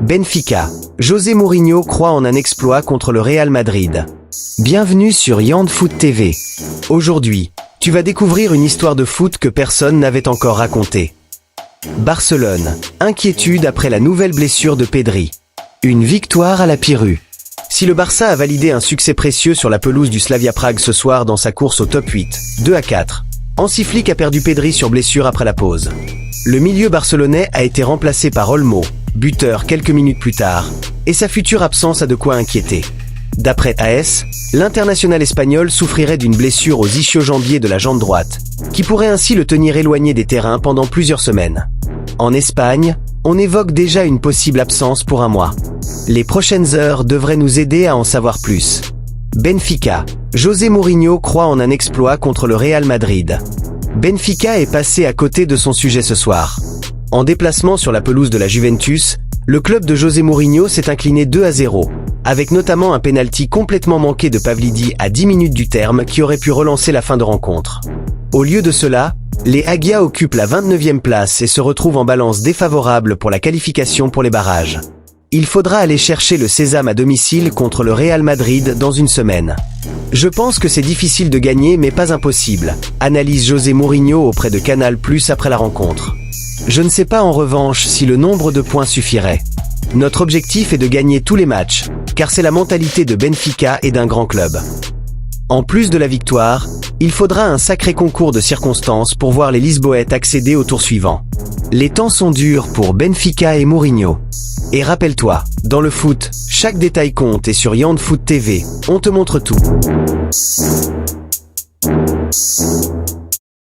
Benfica. José Mourinho croit en un exploit contre le Real Madrid. Bienvenue sur YandFoot TV. Aujourd'hui, tu vas découvrir une histoire de foot que personne n'avait encore racontée. Barcelone. Inquiétude après la nouvelle blessure de Pedri. Une victoire à la Pirue. Si le Barça a validé un succès précieux sur la pelouse du Slavia Prague ce soir dans sa course au top 8, 2-4, Hansi Flick a perdu Pedri sur blessure après la pause. Le milieu barcelonais a été remplacé par Olmo, buteur quelques minutes plus tard, et sa future absence a de quoi inquiéter. D'après AS, l'international espagnol souffrirait d'une blessure aux ischio-jambiers de la jambe droite, qui pourrait ainsi le tenir éloigné des terrains pendant plusieurs semaines. En Espagne, on évoque déjà une possible absence pour un mois. Les prochaines heures devraient nous aider à en savoir plus. Benfica. José Mourinho croit en un exploit contre le Real Madrid. Benfica est passé à côté de son sujet ce soir. En déplacement sur la pelouse de la Juventus, le club de José Mourinho s'est incliné 2-0, avec notamment un pénalty complètement manqué de Pavlidis à 10 minutes du terme qui aurait pu relancer la fin de rencontre. Au lieu de cela, les Aguias occupent la 29e place et se retrouvent en balance défavorable pour la qualification pour les barrages. Il faudra aller chercher le sésame à domicile contre le Real Madrid dans une semaine. Je pense que c'est difficile de gagner mais pas impossible, analyse José Mourinho auprès de Canal+ après la rencontre. Je ne sais pas en revanche si le nombre de points suffirait. Notre objectif est de gagner tous les matchs, car c'est la mentalité de Benfica et d'un grand club. En plus de la victoire, il faudra un sacré concours de circonstances pour voir les Lisboètes accéder au tour suivant. Les temps sont durs pour Benfica et Mourinho. Et rappelle-toi, dans le foot, chaque détail compte et sur YandFoot TV, on te montre tout.